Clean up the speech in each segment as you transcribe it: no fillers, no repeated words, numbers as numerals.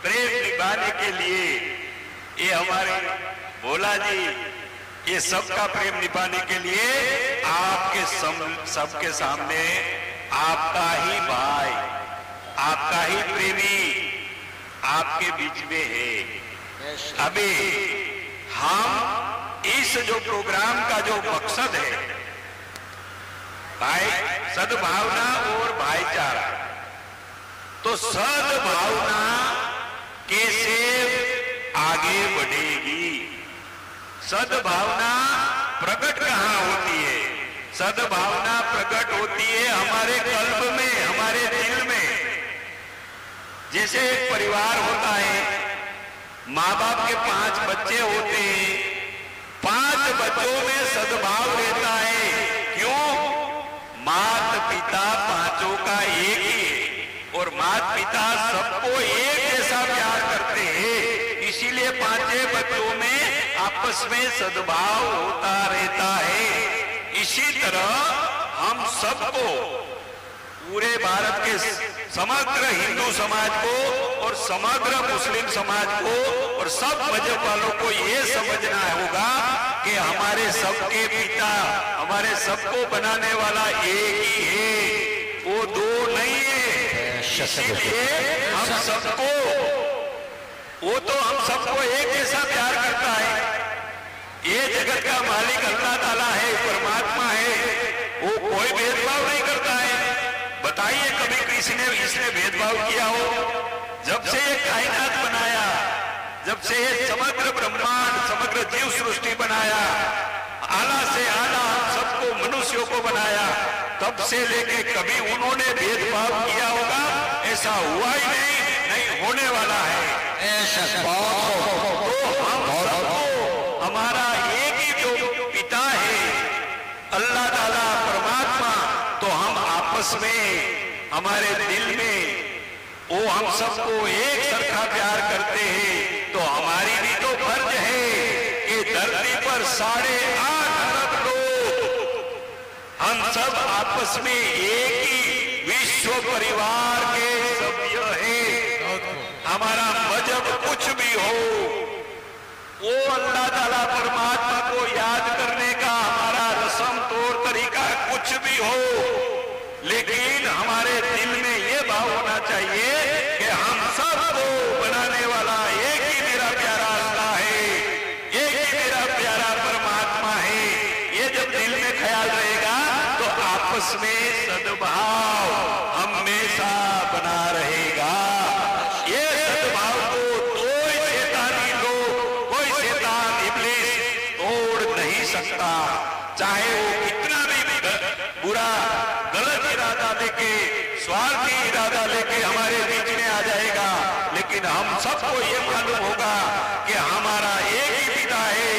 प्रेम निभाने के लिए ये हमारे भोला जी ये सबका प्रेम निभाने के लिए आपके सबके सामने आपका ही भाई, आपका ही प्रेमी आपके बीच में है। अभी हम इस जो प्रोग्राम का जो मकसद है भाई सद्भावना और भाईचारा, तो सद्भावना कैसे आगे बढ़ेगी? सद्भावना प्रकट कहां होती है? सद्भावना प्रकट होती है हमारे कल्ब में, हमारे दिल में। जैसे एक परिवार होता है, माँ बाप के 5 बच्चे होते हैं, 5 बच्चों में सद्भाव रहता है। क्यों? माता पिता पांचों का एक ही है और माता पिता सबको एक जैसा प्यार करते हैं, इसीलिए 5 बच्चों में आपस में सद्भाव होता रहता है। इसी तरह हम सबको, पूरे भारत के समग्र हिंदू समाज को और समग्र मुस्लिम समाज को और सब मजहब वालों को ये समझना होगा कि हमारे सबके पिता, हमारे सबको बनाने वाला एक ही है, वो 2 नहीं है। इसीलिए हम सबको, वो तो हम सबको एक जैसा प्यार करता है। ये जगत का मालिक अल्लाह ताला है, परमात्मा है, वो कोई भेदभाव नहीं करता है। बताइए कभी किसी ने इसने भेदभाव किया हो? जब से ये कायनात बनाया, जब से ये समग्र ब्रह्मांड, समग्र जीव सृष्टि बनाया, आला से आला हम सबको मनुष्यों को बनाया, तब से लेके कभी उन्होंने भेदभाव किया होगा? ऐसा हुआ ही नहीं होने वाला है। तो हम सबको, हमारा एक ही जो पिता है अल्लाह ताला परमात्मा, तो हम आपस में, हमारे दिल में वो हम सबको एक सरखा प्यार करते हैं। तो हमारी भी तो फर्ज है कि धरती पर 8.5 अरब लोग हम सब आपस में एक ही विश्व परिवार के सभ्य हैं। हमारा मजहब कुछ भी हो, वो अल्लाह ताला परमात्मा को याद करने का हमारा रस्म तौर तरीका कुछ भी हो, लेकिन हमारे दिल में ये भाव होना चाहिए कि हम सबको बनाने वाला एक ही मेरा प्यारा अल्लाह है, एक ही मेरा प्यारा परमात्मा है। ये जब दिल में ख्याल रहेगा तो आपस में सद्भाव हमेशा बना रहेगा। ये सद्भाव को कोई शैतानी लोग, कोई शैतान इब्लीस तोड़ नहीं सकता, चाहे वो कितना भी बुरा गलत इरादा लेके, स्वार्थी इरादा लेके हमारे बीच में आ जाएगा, लेकिन हम सबको ये मालूम होगा कि हमारा एक ही पिता है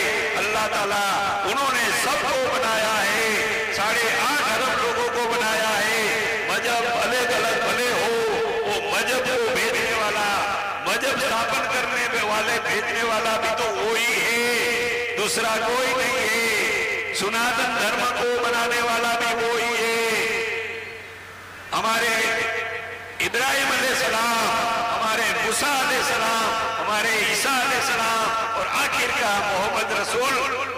अल्लाह ताला। उन्होंने सबको बनाया है, 8.5 अरब लोगों को बनाया है। मजहब भले गलत भले हो, वो मजहब को भेजने वाला, मजहब स्थापन करने वाले भेजने वाला भी तो वो ही है, दूसरा कोई नहीं है। सनातन धर्म को बनाने वाला भी वो ही है। हमारे इब्राहिम अलैहिस्सलाम, हमारे मूसा अलैहिस्सलाम, हमारे ईसा अलैहिस्सलाम और आखिर का मोहम्मद रसूल,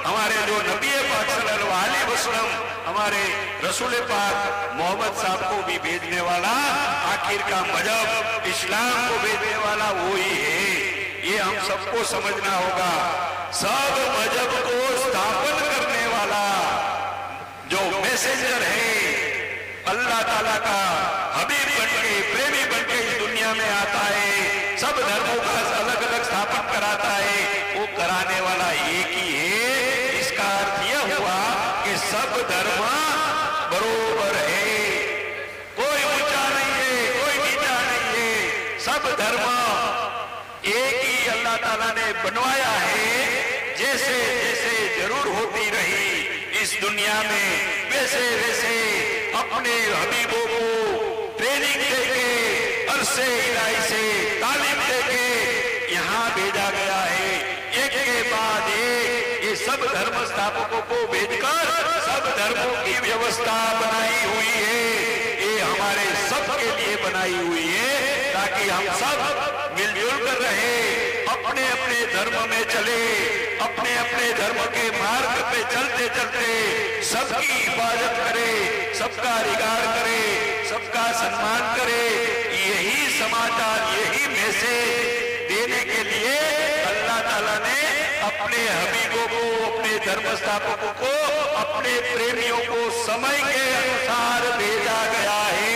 हमारे जो नबी पाक सल्लल्लाहु अलैहि वसल्लम, हमारे रसूल पाक मोहम्मद साहब को भी भेजने वाला, आखिर का मजहब इस्लाम को भेजने वाला वो ही है। ये हम सबको समझना होगा। सब मजहब को स्थापन करने वाला जो मैसेंजर है, अल्लाह ताला का हबीब बनके, प्रेमी बनके इस दुनिया में आता है, सब धर्मों का अलग अलग स्थापन कराता है, वो कराने वाला एक ही है। इसका अर्थ यह हुआ कि सब धर्म बरोबर है, कोई ऊंचा नहीं है, कोई नीचा नहीं है, सब धर्म एक ही अल्लाह ताला ने बनवाया है। जैसे जैसे जरूर होती रही इस दुनिया में, वैसे वैसे अपने हबीबों को ट्रेनिंग देके, अरसे इलाही से तालीम देके यहाँ भेजा गया है। एक के बाद एक ये सब धर्म स्थापकों को भेजकर सब धर्मों की व्यवस्था बनाई हुई है। ये हमारे सबके लिए बनाई हुई है ताकि हम सब मिलजुल कर रहे, अपने अपने धर्म में चले, अपने अपने धर्म के मार्ग पे चलते चलते सबकी हिफाजत करे, सबका रिगार्ड करे, सबका सम्मान करे। यही समाचार, यही मैसेज देने के लिए अल्लाह ताला ने अपने हबीबों को, अपने धर्म स्थापकों को, अपने प्रेमियों को समय के अनुसार भेजा गया है।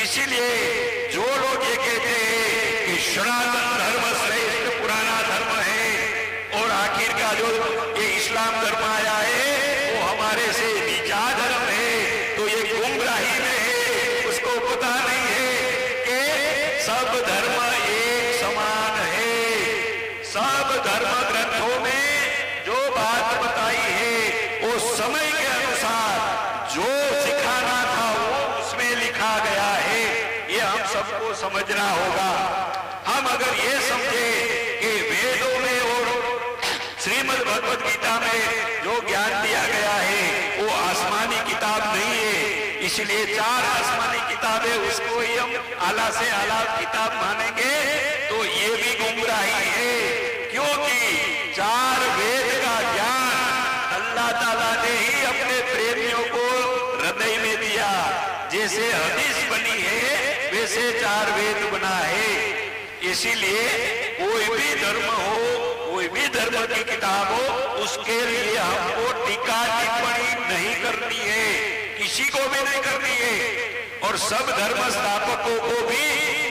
इसीलिए जो लोग ये कहते हैं कि सनातन धर्म श्रेष्ठ पुराना धर्म है और आखिर का जो ये इस्लाम धर्म आया है वो हमारे से नीचा धर्म है, तो ये गुमराही में है। उसको पता नहीं है कि सब धर्म एक समान है। सब धर्म ग्रंथों में जो बात बताई है वो समय के अनुसार जो सिखाना था वो उसमें लिखा गया है। ये हम सबको समझना होगा। हम अगर ये समझे कि वेदों में और श्रीमद् भगवद गीता में जो ज्ञान दिया गया है वो आसमानी किताब नहीं है, इसलिए 4 आसमानी किताबें उसको ही हम आला से आला किताब मानेंगे तो ये भी गुमराही है। क्योंकि 4 वेद का ज्ञान अल्लाह ताला ने ही अपने प्रेमियों को हृदय में दिया। जैसे हदीस बनी है वैसे 4 वेद बना है। इसीलिए कोई भी धर्म हो, कोई भी धर्म की किताब हो, उसके लिए हमको टीका टिप्पणी नहीं करनी है, किसी को भी नहीं करनी है। और सब धर्म स्थापकों को भी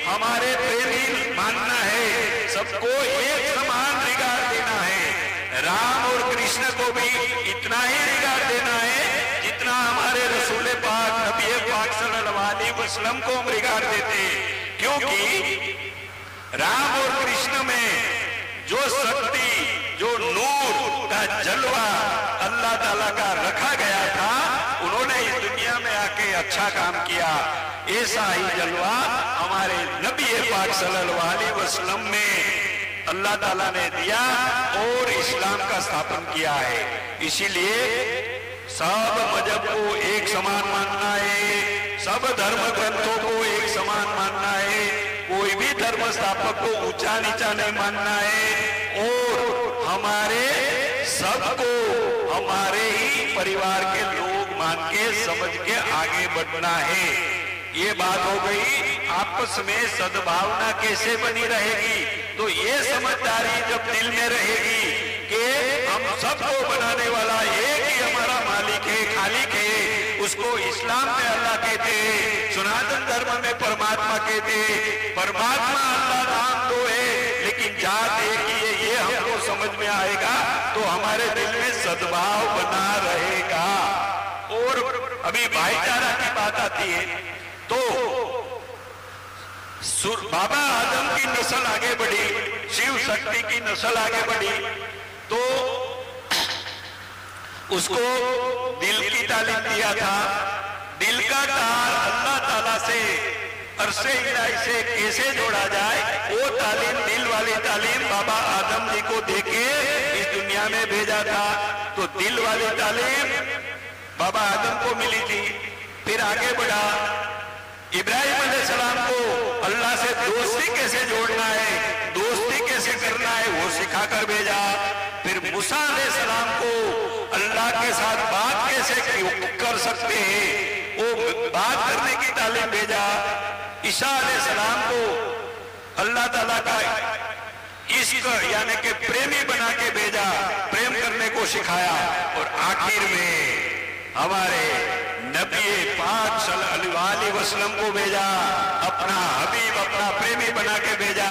हमारे प्रेमी मानना है, सबको एक समान रिगार्ड देना है। राम और कृष्ण को भी इतना ही रिगार्ड देना है जितना हमारे रसूल पाक नबी पाक सल्लल्लाहु अलैहि वसल्लम को हम रिगार्ड देते हैं। क्योंकि राम और कृष्ण में जो शक्ति, जो नूर का जलवा अल्लाह ताला का रखा गया था, उन्होंने इस दुनिया में आके अच्छा काम किया। ऐसा ही जलवा हमारे नबी पाक सल्लल्लाहु अलैहि वसल्लम में अल्लाह ताला ने दिया और इस्लाम का स्थापन किया है। इसीलिए सब मजहब को एक समान मानना है, सब धर्म ग्रंथों को एक समान मानना है, कोई भी धर्म स्थापक को ऊंचा नीचा नहीं मानना है और हमारे सबको हमारे ही परिवार के लोग मान के समझ के आगे बढ़ना है। ये बात हो गई। आपस में सद्भावना कैसे बनी रहेगी? तो ये समझदारी जब दिल में रहेगी कि हम सबको बनाने वाला एक ही हमारा मालिक है, खालिक है, उसको इस्लाम में अल्लाह कहते हैं, सनातन धर्म में परमात्मा कहते हैं। परमात्मा अल्लाह नाम दो है लेकिन जात एक ही है, ये हमको समझ में आएगा तो हमारे दिल में सद्भाव बना रहेगा। और अभी भाईचारा की बात आती है तो बाबा आदम की नस्ल आगे बढ़ी, शिव शक्ति की नस्ल आगे बढ़ी, तो उसको दिल की तालीम दिया था। दिल का तार अल्लाह ताला से अरसे इलाही से कैसे जोड़ा जाए, वो तालीम, दिल वाली तालीम बाबा आदम जी को देके इस दुनिया में भेजा था। तो दिल वाली तालीम बाबा आदम को मिली थी। फिर आगे बढ़ा, इब्राहिम अलैहिस्सलाम को अल्लाह से दोस्ती कैसे जोड़ना है, दोस्ती कैसे करना है, वो सिखा कर भेजा। फिर मूसा अलैहिस्सलाम को अल्लाह के साथ बात कैसे कर सकते हैं, वो बात करने की तालीम भेजा। ईसा अलैहिस्सलाम को अल्लाह ताला का इश्क यानी कि प्रेमी बना के भेजा, प्रेम करने को सिखाया। और आखिर में हमारे नबी पाक सल्लल्लाहु अलैहि वसल्लम को भेजा, अपना हबीब, अपना प्रेमी बना के भेजा।